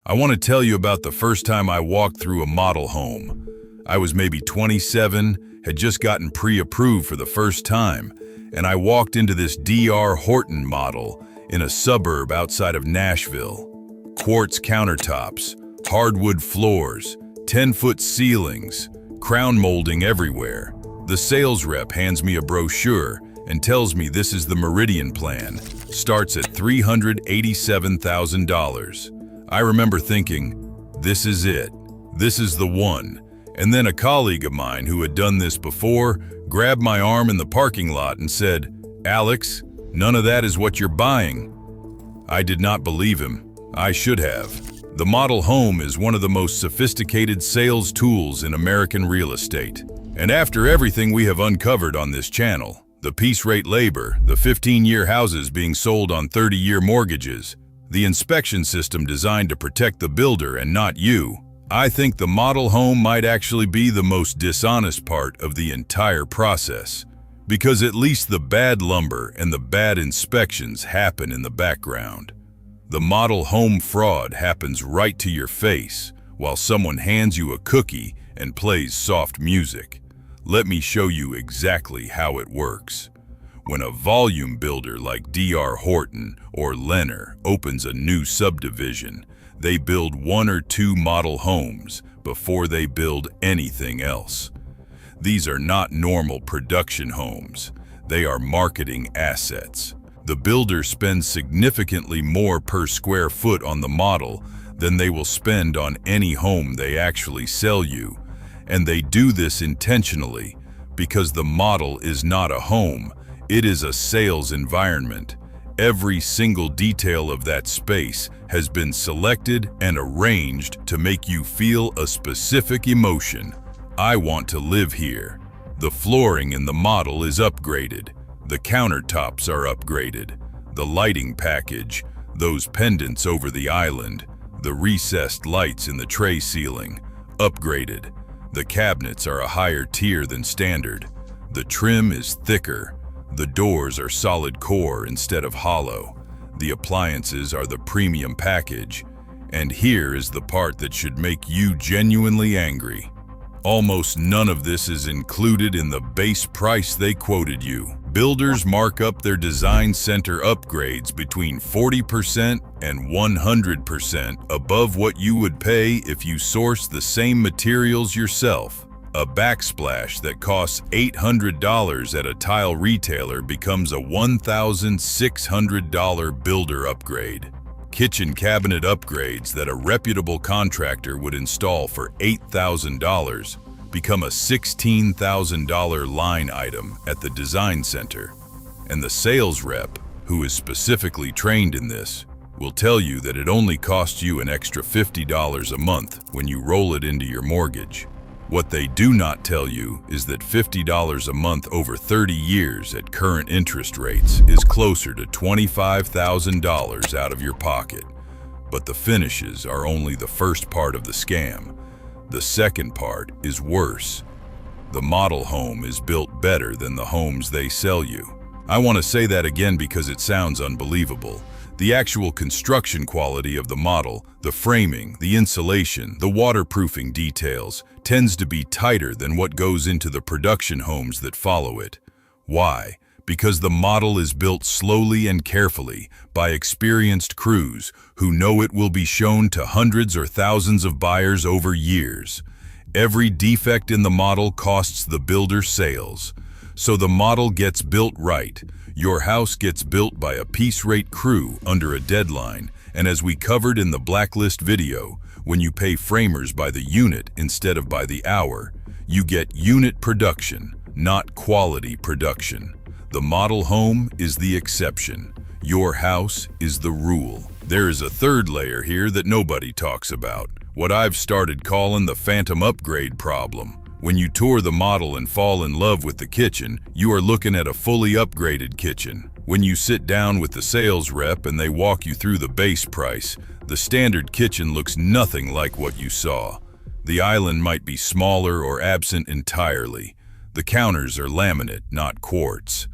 I want to tell you about the first time I walked through a model home. I was maybe 27, had just gotten pre-approved for the first time, and I walked into this D.R. Horton model in a suburb outside of Nashville. Quartz countertops, hardwood floors, 10-foot ceilings, crown molding everywhere. The sales rep hands me a brochure and tells me this is the Meridian plan, starts at $387,000. I remember thinking, this is it. This is the one. And then a colleague of mine who had done this before grabbed my arm in the parking lot and said, "Alex, none of that is what you're buying." I did not believe him. I should have. The model home is one of the most sophisticated sales tools in American real estate. And after everything we have uncovered on this channel, the piece rate labor, the 15-year houses being sold on 30-year mortgages, the inspection system designed to protect the builder and not you, I think the model home might actually be the most dishonest part of the entire process. Because at least the bad lumber and the bad inspections happen in the background. The model home fraud happens right to your face while someone hands you a cookie and plays soft music. Let me show you exactly how it works. When a volume builder like D.R. Horton or Lenner opens a new subdivision, they build 1 or 2 model homes before they build anything else. These are not normal production homes. They are marketing assets. The builder spends significantly more per square foot on the model than they will spend on any home they actually sell you. And they do this intentionally because the model is not a home. It is a sales environment. Every single detail of that space has been selected and arranged to make you feel a specific emotion. I want to live here. The flooring in the model is upgraded. The countertops are upgraded. The lighting package, those pendants over the island, the recessed lights in the tray ceiling, upgraded. The cabinets are a higher tier than standard. The trim is thicker. The doors are solid core instead of hollow. The appliances are the premium package. And here is the part that should make you genuinely angry. Almost none of this is included in the base price they quoted you. Builders mark up their design center upgrades between 40% and 100% above what you would pay if you source the same materials yourself. A backsplash that costs $800 at a tile retailer becomes a $1,600 builder upgrade. Kitchen cabinet upgrades that a reputable contractor would install for $8,000 become a $16,000 line item at the design center. And the sales rep, who is specifically trained in this, will tell you that it only costs you an extra $50 a month when you roll it into your mortgage. What they do not tell you is that $50 a month over 30 years at current interest rates is closer to $25,000 out of your pocket. But the finishes are only the first part of the scam. The second part is worse. The model home is built better than the homes they sell you. I want to say that again because it sounds unbelievable. The actual construction quality of the model, the framing, the insulation, the waterproofing details, tends to be tighter than what goes into the production homes that follow it. Why? Because the model is built slowly and carefully by experienced crews who know it will be shown to hundreds or thousands of buyers over years. Every defect in the model costs the builder sales. So the model gets built right. Your house gets built by a piece rate crew under a deadline, and as we covered in the Blacklist video, when you pay framers by the unit instead of by the hour, you get unit production, not quality production. The model home is the exception. Your house is the rule. There is a third layer here that nobody talks about, what I've started calling the phantom upgrade problem. When you tour the model and fall in love with the kitchen, you are looking at a fully upgraded kitchen. When you sit down with the sales rep and they walk you through the base price, the standard kitchen looks nothing like what you saw. The island might be smaller or absent entirely. The counters are laminate, not quartz.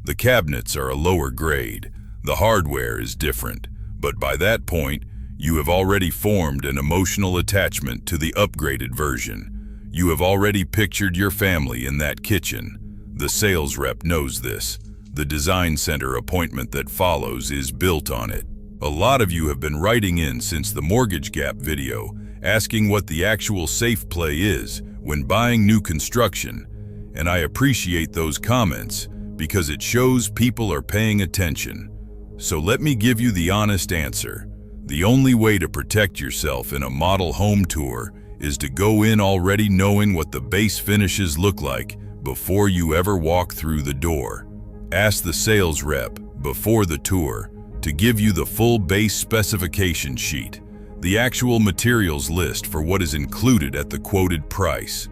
The cabinets are a lower grade. The hardware is different. But by that point, You have already formed an emotional attachment to the upgraded version. You have already pictured your family in that kitchen. The sales rep knows this. The design center appointment that follows is built on it. A lot of you have been writing in since the mortgage gap video, asking what the actual safe play is when buying new construction, and I appreciate those comments because it shows people are paying attention. So let me give you the honest answer. The only way to protect yourself in a model home tour is to go in already knowing what the base finishes look like before you ever walk through the door. Ask the sales rep before the tour to give you the full base specification sheet, the actual materials list for what is included at the quoted price.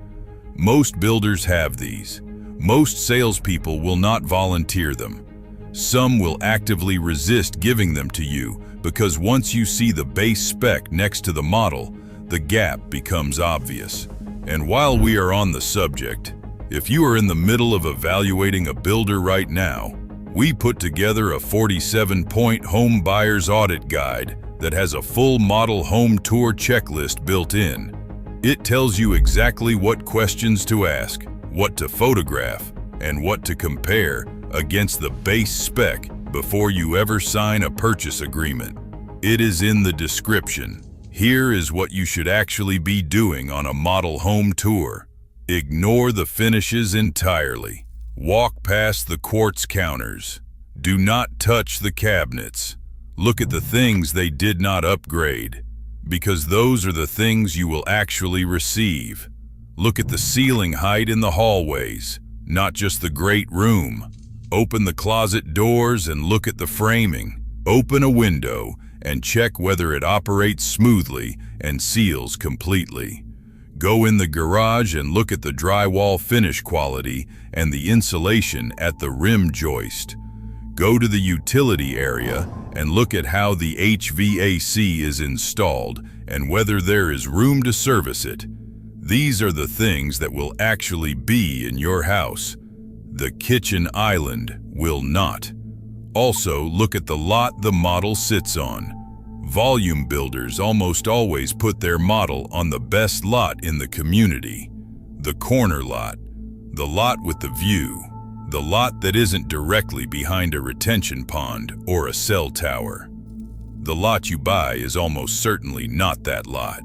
Most builders have these. Most salespeople will not volunteer them. Some will actively resist giving them to you because once you see the base spec next to the model, the gap becomes obvious. And while we are on the subject, if you are in the middle of evaluating a builder right now, we put together a 47-point home buyer's audit guide that has a full model home tour checklist built in. It tells you exactly what questions to ask, what to photograph, and what to compare against the base spec before you ever sign a purchase agreement. It is in the description. Here is what you should actually be doing on a model home tour. Ignore the finishes entirely. Walk past the quartz counters. Do not touch the cabinets. Look at the things they did not upgrade, because those are the things you will actually receive. Look at the ceiling height in the hallways, not just the great room. Open the closet doors and look at the framing. Open a window and check whether it operates smoothly and seals completely. Go in the garage and look at the drywall finish quality and the insulation at the rim joist. Go to the utility area and look at how the HVAC is installed and whether there is room to service it. These are the things that will actually be in your house. The kitchen island will not. Also, look at the lot the model sits on. Volume builders almost always put their model on the best lot in the community. The corner lot, the lot with the view, the lot that isn't directly behind a retention pond or a cell tower. The lot you buy is almost certainly not that lot.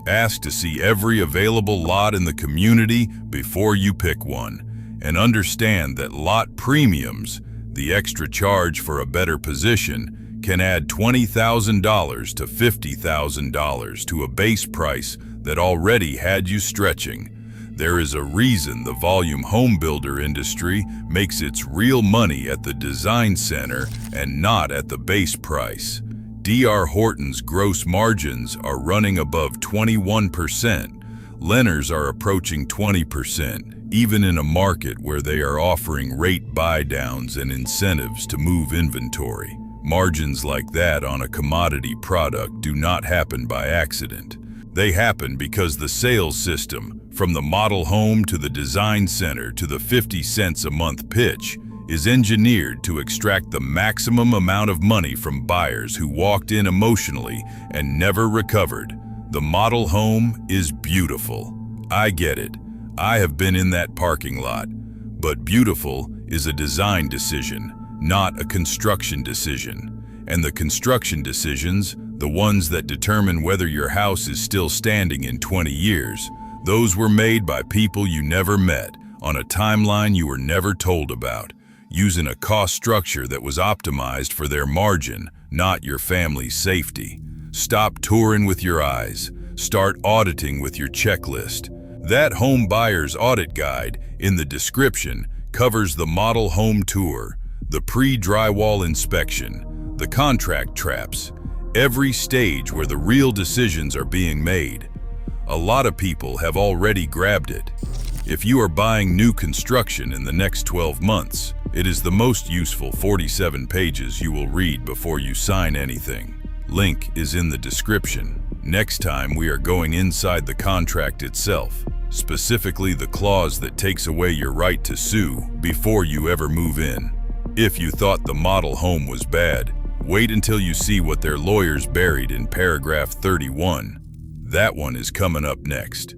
Ask to see every available lot in the community before you pick one, and understand that lot premiums, the extra charge for a better position, can add $20,000 to $50,000 to a base price that already had you stretching. There is a reason the volume home builder industry makes its real money at the design center and not at the base price. D.R. Horton's gross margins are running above 21%. Lenners are approaching 20%, even in a market where they are offering rate buy-downs and incentives to move inventory. Margins like that on a commodity product do not happen by accident. They happen because the sales system, from the model home to the design center to the 50 cents a month pitch, is engineered to extract the maximum amount of money from buyers who walked in emotionally and never recovered. The model home is beautiful. I get it. I have been in that parking lot. But beautiful is a design decision, not a construction decision. And the construction decisions, the ones that determine whether your house is still standing in 20 years, those were made by people you never met, on a timeline you were never told about, using a cost structure that was optimized for their margin, not your family's safety. Stop touring with your eyes. Start auditing with your checklist. That home buyer's audit guide in the description covers the model home tour, the pre-drywall inspection, the contract traps, every stage where the real decisions are being made. A lot of people have already grabbed it. If you are buying new construction in the next 12 months, it is the most useful 47 pages you will read before you sign anything. Link is in the description. Next time we are going inside the contract itself, specifically the clause that takes away your right to sue before you ever move in. If you thought the model home was bad, Wait until you see what their lawyers buried in paragraph 31. That one is coming up next.